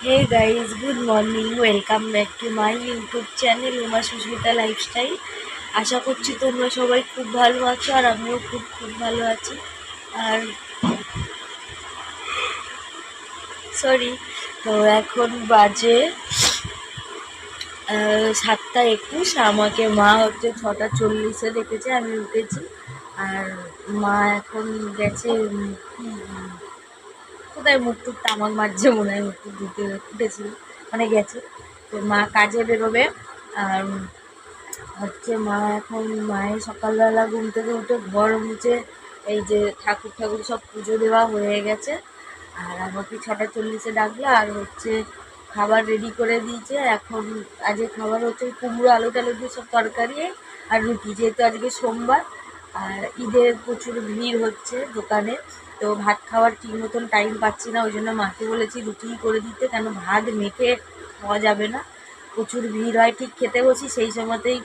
Hey guys, good morning. Welcome back to my YouTube channel Uma Susmita lifestyle. আশা করছি তোমরা সবাই খুব ভালো আছো আর আমিও খুব ভালো আছি। আর সরি, তো এখন বাজে 7:21। আমাকে মা হচ্ছে 6:40-এ ডেকেছে, আমি উঠেছি। আর মা এখন গেছে কোথায় মুখ টুক তামাক মারছে মনে হয়, মুখ টুক ধুতে উঠেছিল, মানে গেছে। তো মা কাজে বেরোবে। আর হচ্ছে মা এখন মায়ের সকালবেলা ঘুম থেকে উঠে ঘর মুছে এই যে ঠাকুর সব পুজো দেওয়া হয়ে গেছে। আর আমাকে 6:40-এ ডাকলো। আর হচ্ছে খাবার রেডি করে দিয়েছে। এখন আজকে খাবার হচ্ছে কুমড়ো আলু টালু দিয়ে সব তরকারি আর রুটি, যেহেতু আজকে সোমবার আর ঈদের প্রচুর ভিড় হচ্ছে দোকানে। তো ভাত খাওয়ার ঠিক মতন টাইম পাচ্ছি না, ওই জন্য মাকে বলেছি রুটিই করে দিতে, কেন ভাত মেখে খাওয়া যাবে না, প্রচুর ভিড় হয়। ঠিক খেতে বসি সেই সময়তেই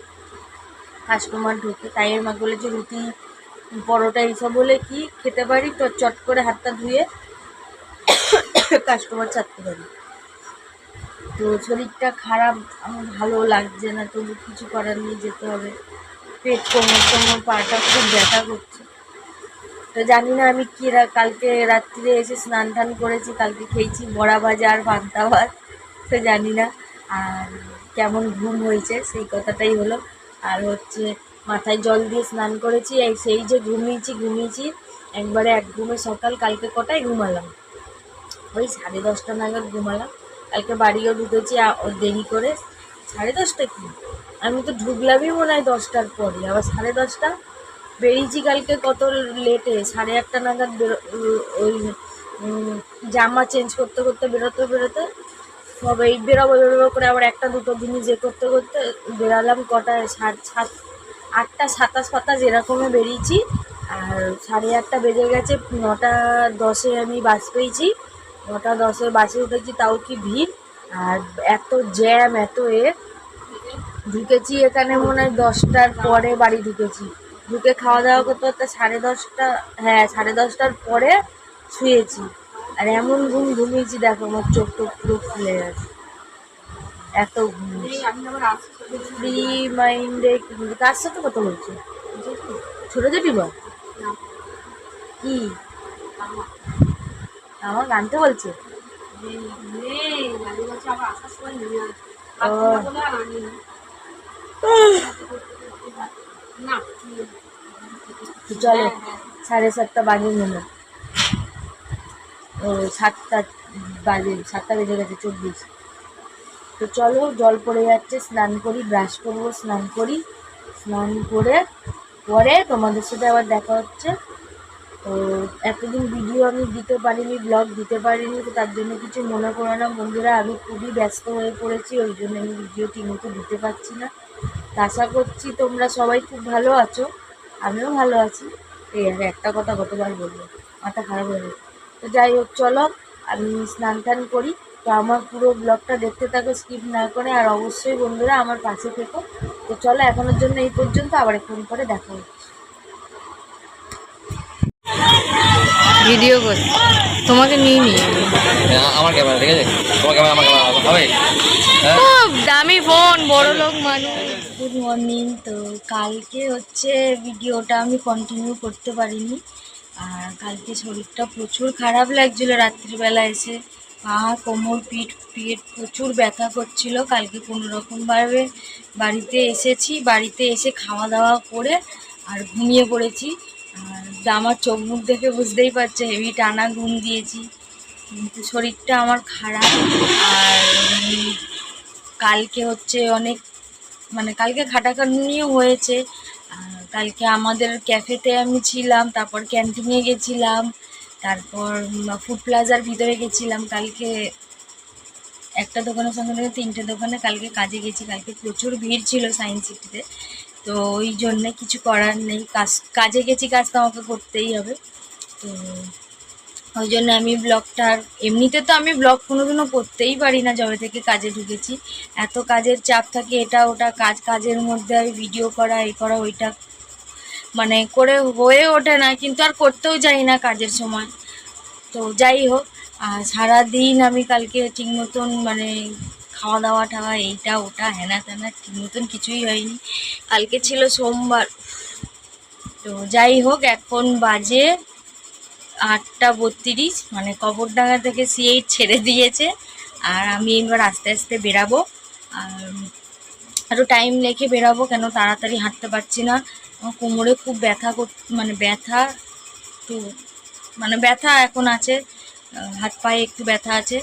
কাস্টমার ঢোকে, তাই এর মা বলেছে রুটি পরোটা এইসব হলে কি খেতে পারি, তো চট করে হাতটা ধুয়ে কাস্টমার ছাড়তে পারি। তো শরীরটা খারাপ, আমার ভালো লাগছে না, তবু কিছু করার নেই, যেতে হবে। পেট কোমর পাটা খুব ব্যথা করছে। তো জানি না আমি কি কালকে রাত্রিরে এসে স্নান টান করেছি, কালকে খেয়েছি বড়া ভাজা আর পান্তা ভাত, তো জানি না আর কেমন ঘুম হয়েছে সেই কথাটাই হলো। আর হচ্ছে মাথায় জল দিয়ে স্নান করেছি, সেই যে ঘুমিয়েছি একবারে এক ঘুমে সকাল। কালকে কটায় ঘুমালাম? ওই 10:30 নাগাদ ঘুমালাম। কালকে বাড়িও ঢুকেছি দেরি করে। 10:30 কি, আমি তো ঢুকলামই মনে হয় 10টার পরে, আবার 10:30। বেরিয়েছি কালকে কত লেটে, 8:30 নাগাদ ওই জামা চেঞ্জ করতে বেরোতে সবাই বেরোবো করে আবার 1টা-2টো জিনিস করতে বেরালাম কটায়, 8:27 এরকমে বেরিয়েছি। আর 8:30 বেজে গেছে। 9:10-এ আমি বাস পেয়েছি, 9:10-এ বাসে উঠেছি, তাও কি ভিড় আর এত জ্যাম, এত ঢুকেছি এখানে মনে হয় 10টার পরে বাড়ি ঢুকেছি। ঢুকে খাওয়া দাওয়া করতে 10:30, হ্যাঁ 10:30টার পরে শুয়েছি। আর এমন ঘুমিয়েছি, দেখো আমার চোখ টোক পুরো খুলে গেছে, এত ঘুমিয়েছি। ফ্রি মাইন্ডে কার সাথে কথা বলছো? ছোট জেঠিমা কি আমার গানতে বলছে? চলো, 7:30 বাজে মনে, ও 7টা বাজে, 7টা বেজে গেছে 24। তো চলো, জল পড়ে যাচ্ছে, স্নান করি, ব্রাশ করবো, স্নান করি, স্নান করে পরে তোমাদের সাথে আবার দেখা হচ্ছে। তো এতদিন ভিডিও আমি দিতে পারিনি, ব্লগ দিতে পারিনি, তো তার জন্য কিছু মনে করো না বন্ধুরা, আমি খুবই ব্যস্ত হয়ে পড়েছি, ওই জন্য আমি ভিডিও ঠিকমতো দিতে পারছি না। আশা করছি তোমরা সবাই খুব ভালো আছো, আমিও ভালো আছি। এই আর একটা কথা কতবার বলবো, মাথা খারাপ হয়ে গেছে। তো যাই হোক, চলো আমি স্নান টান করি। তো আমার পুরো ব্লগটা দেখতে থাকো স্কিপ না করে, আর অবশ্যই বন্ধুরা আমার পাশে থেকো। তো চলো, এখনের জন্য এই পর্যন্ত, আবার একটু পরে দেখা হচ্ছে। ভিডিও করি তোমাকে নিয়ে আমার ক্যামেরা, ঠিক আছে? তোমার ক্যামেরা আমার ক্যামেরা হবে। খুব দামি ফোন, বড় লোক মানুষ। Good morning. তো কালকে হচ্ছে ভিডিওটা আমি কন্টিনিউ করতে পারিনি, আর কালকে শরীরটা প্রচুর খারাপ লাগছিলো। রাত্রিবেলা এসে পা কোমর পিঠ প্রচুর ব্যথা করছিল। কালকে কোনো রকমভাবে বাড়িতে এসেছি, বাড়িতে এসে খাওয়া দাওয়া করে আর ঘুমিয়ে পড়েছি। আর আমার চোখ মুখ দেখে বুঝতেই পারছে হেভি টানা ঘুম দিয়েছি, কিন্তু শরীরটা আমার খারাপ। আর কালকে হচ্ছে অনেক, মানে কালকে খাটাখাটনিও হয়েছে। কালকে আমাদের ক্যাফেতে আমি ছিলাম, তারপর ক্যান্টিনে গেছিলাম, তারপর ফুড প্লাজার ভিতরে গেছিলাম। কালকে একটা দোকানের সঙ্গে 3টে দোকানে কালকে কাজে গেছি। কালকে প্রচুর ভিড় ছিল সায়েন্স সিটিতে, তো ওই জন্যে কিছু করার নেই, কাজে গেছি, কাজ তো আমাকে করতেই হবে। তো ওই জন্য আমি ব্লগটা, এমনিতে তো আমি ব্লগ কোনোদিনও করতেই পারি না যবে থেকে কাজে ঢুকেছি। এত কাজের চাপ থাকে, এটা ওটা কাজের মধ্যে আর ভিডিও করা, এই করা ওইটা, মানে করে হয়ে ওঠে না, কিন্তু আর করতেও যাই না কাজের সময়। তো যাই হোক, আর সারাদিন আমি কালকে ঠিক মতন মানে খাওয়া দাওয়া টাওয়া এইটা ওটা হেনা তেনা ঠিক মতন কিছুই হয়নি। কালকে ছিল সোমবার। তো যাই হোক, এখন বাজে 8:32, মানে কবরডাঙ্গা থেকে C8 ছেড়ে দিয়েছে। আর আমি এবার আস্তে আস্তে বেরাবো। আর আরও টাইম লেগে বেরাবো, কেন তাড়াতাড়ি হাঁটতে পারছি না। আমার কোমরে খুব মানে ব্যথা, একটু মানে ব্যথা এখন আছে, হাত পায়ে একটু ব্যথা আছে।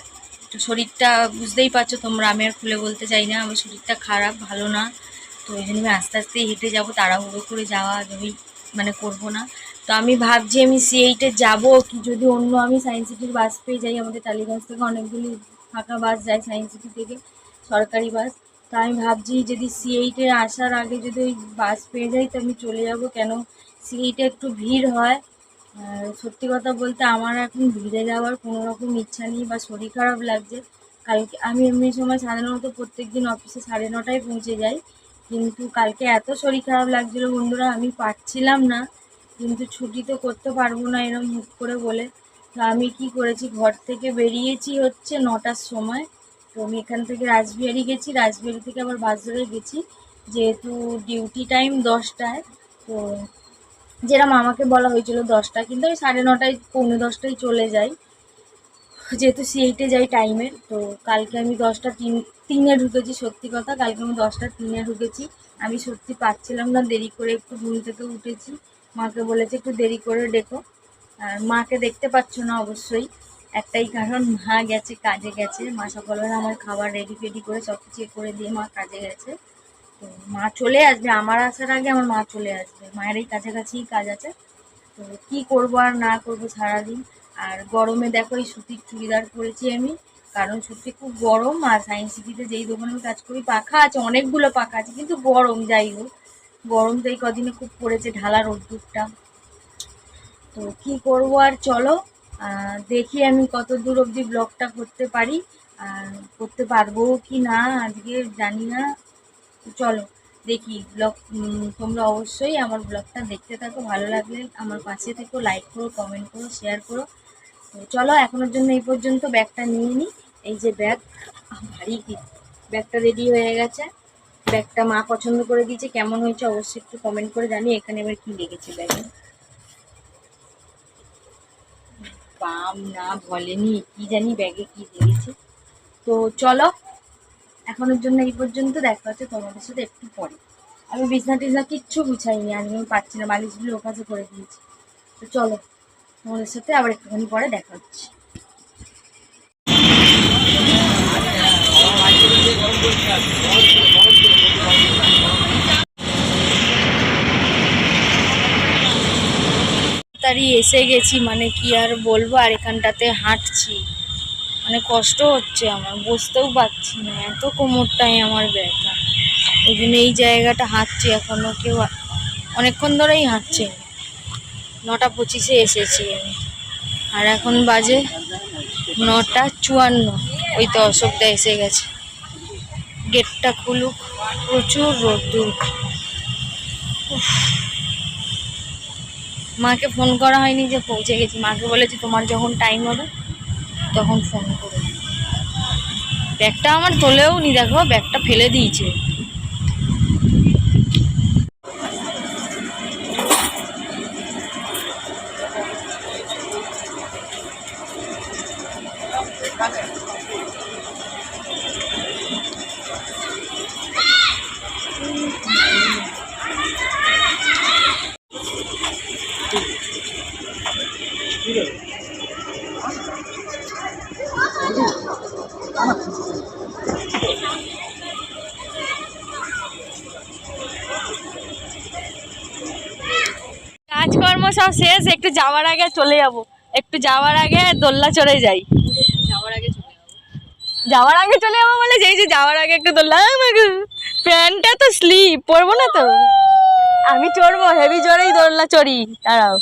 তো শরীরটা বুঝতেই পারছো তোমরা, আমি আর খুলে বলতে চাই না, আমার শরীরটা খারাপ, ভালো না। তো ওই জন্য আমি আস্তে আস্তে হেঁটে যাবো, তাড়াহুড়ো করে যাওয়া আমি মানে করবো না। তো আমি ভাবছি আমি C8-এ যাবো কি, যদি অন্য আমি সায়েন্স সিটির বাস পেয়ে যাই। আমাদের টালিগঞ্জ থেকে অনেকগুলি ফাঁকা বাস যায় সায়েন্স সিটি থেকে, সরকারি বাস। তা আমি ভাবছি যদি C8-এ আসার আগে যদি ওই বাস পেয়ে যাই তো আমি চলে যাব, কেন C8-এ একটু ভিড় হয়। আর সত্যি কথা বলতে আমার এখন ভিড়ে যাওয়ার কোনো রকম ইচ্ছা নেই বা শরীর খারাপ লাগছে। কালকে আমি এমনি সময় সাধারণত প্রত্যেক দিন অফিসে 9:30টায় পৌঁছে যাই, কিন্তু কালকে এত শরীর খারাপ লাগছিলো বন্ধুরা, আমি পারছিলাম না। কিন্তু ছুটি তো করতে পারবো না এরকম হুট করে বলে। তো আমি কি করেছি, ঘর থেকে বেরিয়েছি হচ্ছে 9টার সময়। তো আমি এখান থেকে রাসবিহারি গেছি, রাসবিহারি থেকে আবার বাস ধরে গেছি, যেহেতু ডিউটি টাইম 10টায়। তো যেরকম আমাকে বলা হয়েছিল 10টা, কিন্তু আমি 9:30 পৌনে 10টায় চলে যাই, যেহেতু C8-এ যাই টাইমের। তো কালকে আমি 10টা 3 ঢুকেছি। সত্যি কথা, কালকে আমি 10টা 3 ঢুকেছি। আমি সত্যি পাচ্ছিলাম না, দেরি করে একটু ঘুম থেকে উঠেছি। মাকে বলেছি একটু দেরি করে ডেকো। আর মাকে দেখতে পাচ্ছ না অবশ্যই, একটাই কারণ, মা গেছে কাজে গেছে। মা সকালবেলা আমার খাবার রেডি ফেডি করে সব কিছু করে দিয়ে মা কাজে গেছে। তো মা চলে আসবে, আমার আসার আগে আমার মা চলে আসবে। মায়ের এই কাছাকাছিই কাজ আছে। তো কী করবো আর না করবো সারাদিন। আর গরমে দেখো এই সুতির চুড়িদার পরেছি আমি, কারণ সত্যি খুব গরম। আর সায়েন্স সিটিতে যেই দোকানে আমি কাজ করি পাখা আছে, অনেকগুলো পাখা আছে, কিন্তু গরম। যাই হোক, গরম তো এই কদিনে খুব পড়েছে, ঢালা রোদ্দুরটা। তো কি করব আর, চলো দেখি আমি কত দূর অবধি ব্লগটা করতে পারি, আর করতে পারবো কি না আজকে জানি না। তো চলো দেখি ব্লগ। তোমরা অবশ্যই আমার ব্লগটা দেখতে থাকো, ভালো লাগলে আমার পাশে থেকো, লাইক করো, কমেন্ট করো, শেয়ার করো। তো চলো এখনের জন্য এই পর্যন্ত, ব্যাগটা নিয়ে নিই। এই যে ব্যাগ, ভারী কি, ব্যাগটা রেডি হয়ে গেছে। ব্যাগটা মা পছন্দ করে দিয়েছে, কেমন হয়েছে অবশ্যই একটু কমেন্ট করে জানি। এখানে এবার কি লেগেছে ব্যাগে, পাম না বলেনি, কি জানি ব্যাগে কি লেগেছে। তো চলো এখনের জন্য এই পর্যন্ত, দেখা হচ্ছে তোমাদের সাথে একটু পরে। আমি বিছনা টিছনা কিচ্ছু গুছাইনি, আজকে আমি পারছি না, বালিশগুলো ওখানে করে দিয়েছি। তো চলো তোমাদের সাথে আবার একটুখানি পরে দেখা হচ্ছে। তাড়াতাড়ি এসে গেছি, মানে কি আর বলবো। আর এখানটাতে হাঁটছি, মানে কষ্ট হচ্ছে আমার, বসতেও পারছি না, এত কোমরটাই আমার ব্যথা। ওই জন্য এই জায়গাটা হাঁটছি এখনো, কেউ অনেকক্ষণ ধরেই হাঁটছে। 9টা 25-এ এসেছি আমি, আর এখন বাজে 9টা 54। ওই তো অশোকদা এসে গেছে, গেটটা খুলুক। প্রচুর রোদ্দুর। মাকে ফোন করা হয়নি যে পৌঁছে গেছি, মাকে বলেছি তোমার যখন টাইম হবে তখন ফোন করো। ব্যাগটা আমার তোলেও নি, দেখো ব্যাগটা ফেলে দিয়েছে। কাজকর্ম সব শেষ, একটু যাওয়ার আগে চলে যাব, একটু যাওয়ার আগে দোল্লা চড়ে যাই। যাওয়ার আগে চলে যাবো বলে, যেই যে যাওয়ার আগে একটু দোল্লা, প্যান্টটা তো স্লিপ পরবো না তো। আমি চড়বো, হেভি জোরেই দোল্লা চড়ি, দাঁড়াও।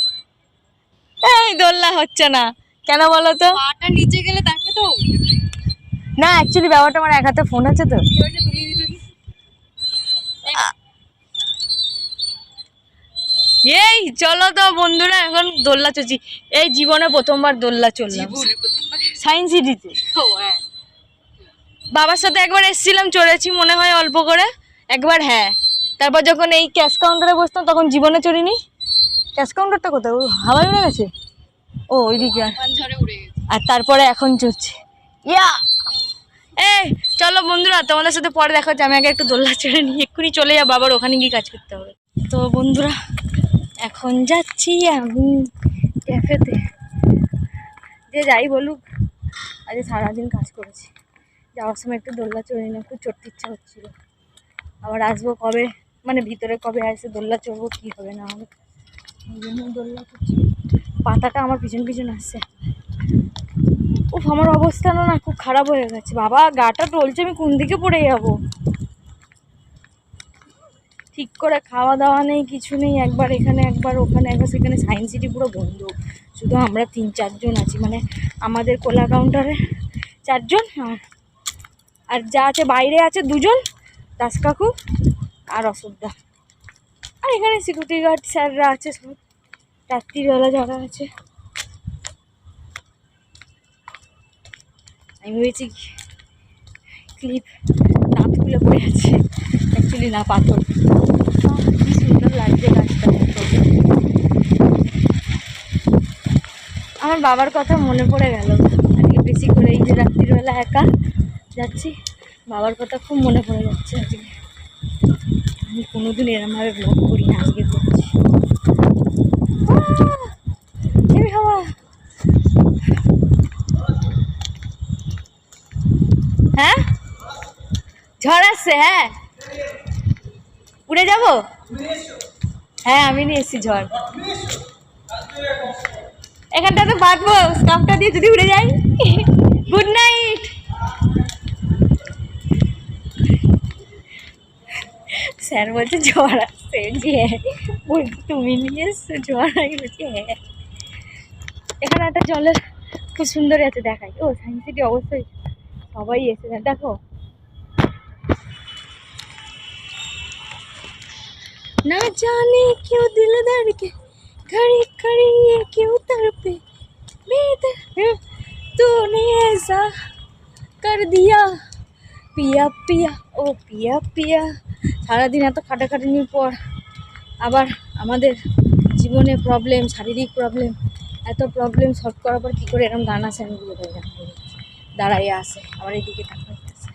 এই দোল্লা হচ্ছে না কেন বলো তো, পাটা নিচে গেলে তাকে তো না অ্যাকচুয়ালি ব্যাপারটা আমার এক হাতে ফোন আছে তো। এই চলো তো বন্ধুরা, এখন দোলনা চলছি। এই জীবনে প্রথমবার দোলনা চললাম সায়েন্স সিটিতে। বাবার সাথে একবার এসেছিলাম, চড়েছি মনে হয় অল্প করে একবার, হ্যাঁ। তারপর যখন এই ক্যাশ কাউন্টারে বসতাম তখন জীবনে চড়িনি। ক্যাশ কাউন্টারটা কোথায়? ও হাওয়ায় উড়ে গেছে, ও ওইদিকে। আর তারপরে এখন চড়ছে। ইয়া এই চলো বন্ধুরা, তোমাদের সাথে পরে দেখা হচ্ছে। আমি আগে একটু দোলনা চড়ে নিই, এক্ষুনি চলে যাবো, আবার ওখানে গিয়ে কাজ করতে হবে। তো বন্ধুরা এখন যাচ্ছি আমি ক্যাফেতে। যে যাই বলুক, আজ সারাদিন কাজ করেছি। যাওয়ার সময় একটু দোলনা চড়ে নিয়ে খুব চড়তে ইচ্ছা হচ্ছিল। আবার আসবো কবে, মানে ভিতরে কবে আসে দোলনা চড়বো, কী হবে না হবে, ওই জন্য দোলনা চড়ছি। পাতাটা আমার পিছন পিছন আসছে। উফ, আমার অবস্থা না খুব খারাপ হয়ে গেছে বাবা, গাটা টলছে, আমি কোন দিকে পড়ে যাব। ঠিক করে খাওয়া দাওয়া নেই, কিছু নেই, একবার এখানে একবার ওখানে একবার সেখানে। সায়েন্স সিটি পুরো বন্ধ, শুধু আমরা 3-4 জন আছি, মানে আমাদের কোলা কাউন্টারে 4 জন, আর যা আছে বাইরে আছে 2 জন, দাস কাকু আর অশোকদা। আর এখানে সিকিউরিটি গার্ড স্যাররা আছে সব, রাত্রিবেলা যারা আছে। আমি ভেবেছি ক্লিপ দাঁত খুলে পড়ে আছে, অ্যাকচুয়ালি না, পাথর। কি সুন্দর লাগছে গাছটা। আমার বাবার কথা মনে পড়ে গেল আজকে বেশি করে। এই যে রাত্রিবেলা একা যাচ্ছি, বাবার কথা খুব মনে পড়ে যাচ্ছে আজকে। আমি কোনোদিন এরমভাবে ব্লগ করি না, আজকে করছি। হাওয়া, হ্যাঁ ঝড় আসছে, হ্যাঁ উড়ে যাব। হ্যাঁ আমি নিয়ে এসেছি ঝড়, এখানটাতে বাঁধবো স্কার্ফটা দিয়ে যদি উড়ে যাই। Good night. স্যার বলছে ঝড় আসছে, যে বলছি তুমি নিয়ে এসছো ঝড়? আমি বলছি হ্যাঁ। এখানে একটা জলের খুব সুন্দর আছে, দেখাই। ও সায়েন্স সিটি অবশ্যই সবাই এসেছে, দেখো ना जाने क्यों दिल धड़के खड़ी खड़ी ये क्यों तड़पे तूने ऐसा कर दिया पिया पिया ओ पिया पिया। সারাদিন এত খাটাখাটনির পর আবার আমাদের জীবনে প্রবলেম, শারীরিক প্রবলেম, এত প্রবলেম সলভ করার পর কী করে এরকম গান আসে আমি বুঝতে পারি না। দাঁড়াইয়ে আসে আবার এদিকে তাকাইতেছে।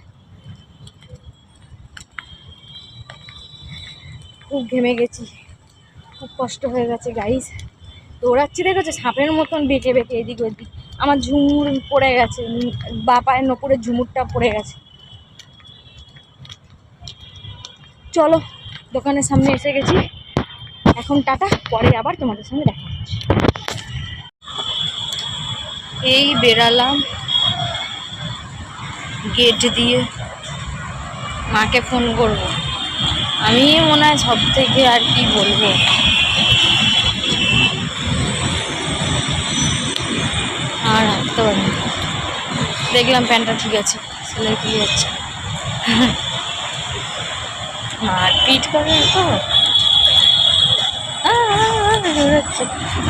খুব ঘেমে গেছি, খুব কষ্ট হয়ে গেছে গাইস। দৌড়াচ্ছি দেখেছো সাপের মতন বেঁকে বেঁকে এদিক ওদিক। আমার ঝুমুর পড়ে গেছে, বা পায়ের নপুরের ঝুমুরটা পড়ে গেছে। চলো দোকানের সামনে এসে গেছি, এখন টাটা, পরে আবার তোমাদের সঙ্গে দেখা হচ্ছে। এই বেরালাম গেট দিয়ে, মাকে ফোন করবো। আমি মনে হয় সব থেকে আর কি বলবো, আর হাঁটতে পারি না। দেখলাম প্যান্টটা ঠিক আছে, সেলাই খুলে যাচ্ছে। মারপিট করে তো।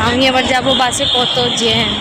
আমি আবার যাব বাসে, কত জ্যাম।